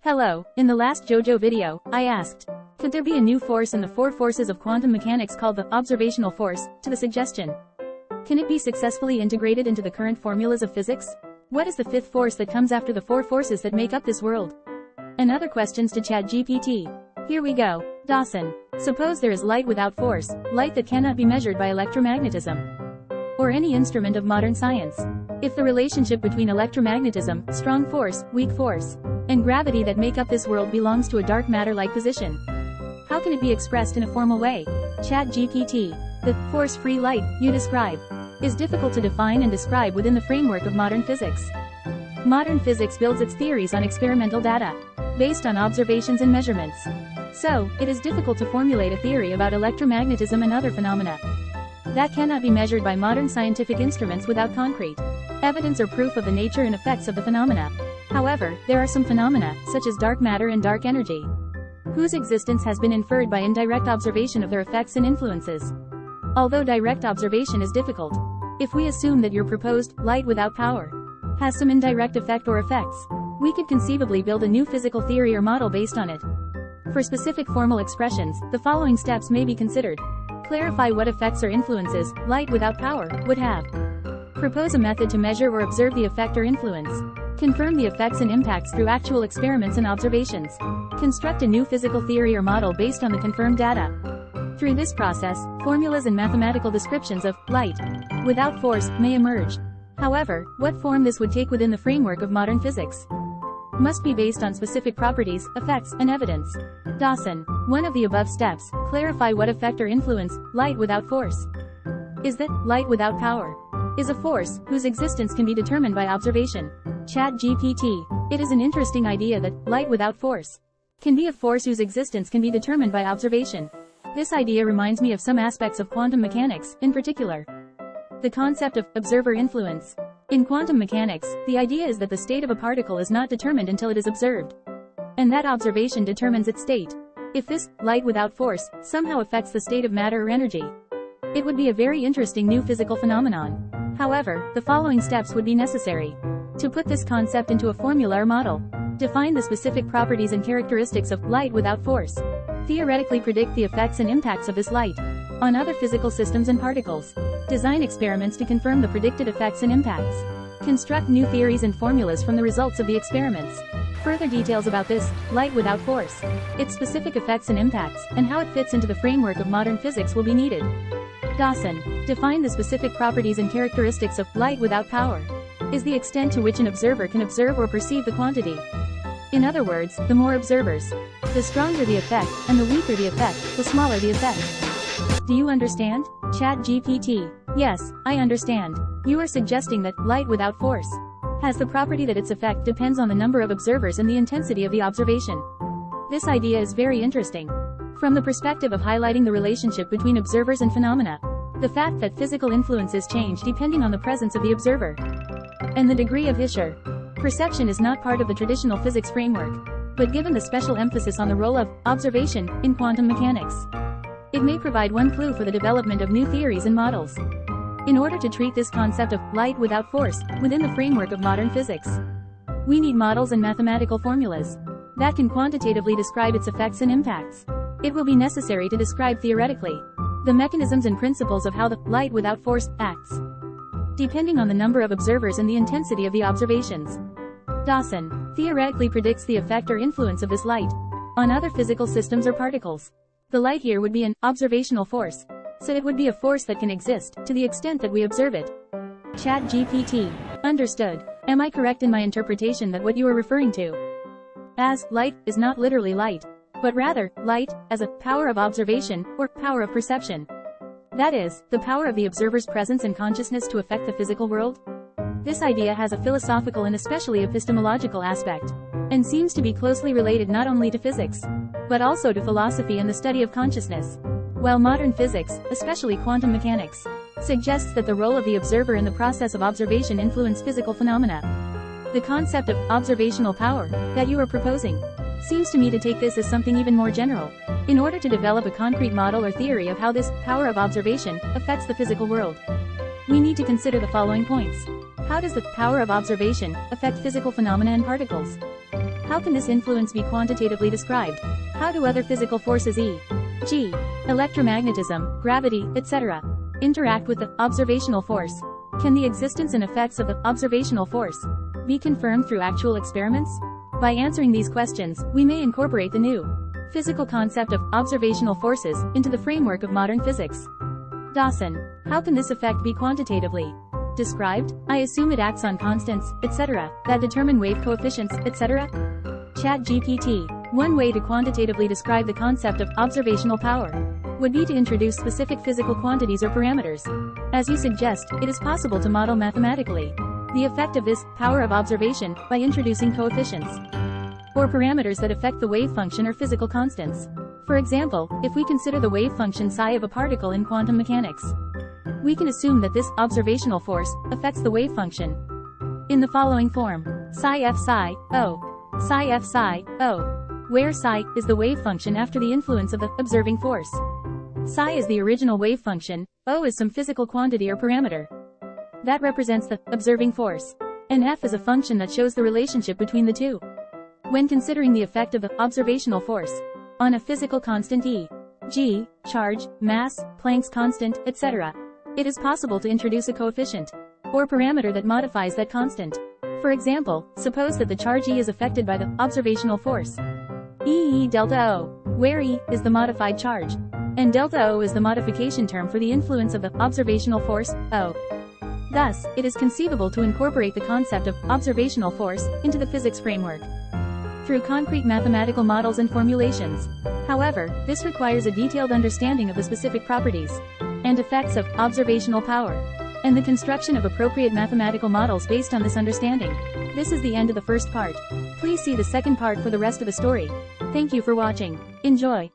Hello, in the last JoJo video, I asked, could there be a new force in the four forces of quantum mechanics called the observational force, to the suggestion? Can it be successfully integrated into the current formulas of physics? What is the fifth force that comes after the four forces that make up this world? And other questions to ChatGPT. Here we go. Dawson. Suppose there is light without force, light that cannot be measured by electromagnetism, or any instrument of modern science. If the relationship between electromagnetism, strong force, weak force, and gravity that make up this world belongs to a dark matter-like position, how can it be expressed in a formal way? ChatGPT. The force-free light you describe is difficult to define and describe within the framework of modern physics. Modern physics builds its theories on experimental data, based on observations and measurements. So, it is difficult to formulate a theory about electromagnetism and other phenomena that cannot be measured by modern scientific instruments without concrete evidence or proof of the nature and effects of the phenomena. However, there are some phenomena, such as dark matter and dark energy, whose existence has been inferred by indirect observation of their effects and influences. Although direct observation is difficult, if we assume that your proposed light without power has some indirect effect or effects, we could conceivably build a new physical theory or model based on it. For specific formal expressions, the following steps may be considered. Clarify what effects or influences light without power would have. Propose a method to measure or observe the effect or influence. Confirm the effects and impacts through actual experiments and observations. Construct a new physical theory or model based on the confirmed data. Through this process, formulas and mathematical descriptions of light without force may emerge. However, what form this would take within the framework of modern physics must be based on specific properties, effects, and evidence. Dawson. One of the above steps, clarify what effect or influence light without force is. That light without power is a force whose existence can be determined by observation. ChatGPT. It is an interesting idea that light without force can be a force whose existence can be determined by observation. This idea reminds me of some aspects of quantum mechanics, in particular the concept of observer influence. In quantum mechanics, the idea is that the state of a particle is not determined until it is observed, and that observation determines its state. If this light without force somehow affects the state of matter or energy, it would be a very interesting new physical phenomenon. However, the following steps would be necessary to put this concept into a formula or model. Define the specific properties and characteristics of light without force. Theoretically predict the effects and impacts of this light on other physical systems and particles. Design experiments to confirm the predicted effects and impacts. Construct new theories and formulas from the results of the experiments. Further details about this light without force, its specific effects and impacts, and how it fits into the framework of modern physics will be needed. Dawson. Define the specific properties and characteristics of light without power is the extent to which an observer can observe or perceive the quantity. In other words, the more observers, the stronger the effect, and the weaker the effect, the smaller the effect. Do you understand? ChatGPT. Yes, I understand. You are suggesting that light without force has the property that its effect depends on the number of observers and the intensity of the observation. This idea is very interesting from the perspective of highlighting the relationship between observers and phenomena. The fact that physical influences change depending on the presence of the observer and the degree of his perception is not part of the traditional physics framework, but given the special emphasis on the role of observation in quantum mechanics, it may provide one clue for the development of new theories and models. In order to treat this concept of light without force within the framework of modern physics, we need models and mathematical formulas that can quantitatively describe its effects and impacts. It will be necessary to describe theoretically the mechanisms and principles of how the light without force acts, depending on the number of observers and the intensity of the observations. Dawson. Theoretically predicts the effect or influence of this light on other physical systems or particles. The light here would be an observational force, so it would be a force that can exist to the extent that we observe it. ChatGPT. Understood. Am I correct in my interpretation that what you are referring to as light is not literally light, but rather light as a power of observation or power of perception? That is, the power of the observer's presence and consciousness to affect the physical world? This idea has a philosophical and especially epistemological aspect, and seems to be closely related not only to physics, but also to philosophy and the study of consciousness. While modern physics, especially quantum mechanics, suggests that the role of the observer in the process of observation influence physical phenomena, the concept of observational power that you are proposing seems to me to take this as something even more general. In order to develop a concrete model or theory of how this power of observation affects the physical world, we need to consider the following points. How does the power of observation affect physical phenomena and particles? How can this influence be quantitatively described? How do other physical forces e.g., electromagnetism, gravity, etc., interact with the observational force? Can the existence and effects of the observational force be confirmed through actual experiments? By answering these questions, we may incorporate the new physical concept of observational forces into the framework of modern physics. Dawson. How can this effect be quantitatively described? I assume it acts on constants, etc., that determine wave coefficients, etc. ChatGPT. One way to quantitatively describe the concept of observational power would be to introduce specific physical quantities or parameters. As you suggest, it is possible to model mathematically the effect of this power of observation by introducing coefficients or parameters that affect the wave function or physical constants. For example, if we consider the wave function psi of a particle in quantum mechanics, we can assume that this observational force affects the wave function in the following form: psi f psi o, psi f psi o, where psi is the wave function after the influence of the observing force. Psi is the original wave function, o is some physical quantity or parameter that represents the observing force, and f is a function that shows the relationship between the two. When considering the effect of the observational force on a physical constant e.g., charge, mass, Planck's constant, etc., it is possible to introduce a coefficient or parameter that modifies that constant. For example, suppose that the charge E is affected by the observational force E delta O, where E is the modified charge, and delta O is the modification term for the influence of the observational force, O. Thus, it is conceivable to incorporate the concept of observational force into the physics framework through concrete mathematical models and formulations. However, this requires a detailed understanding of the specific properties and effects of observational power, and the construction of appropriate mathematical models based on this understanding. This is the end of the first part. Please see the second part for the rest of the story. Thank you for watching. Enjoy.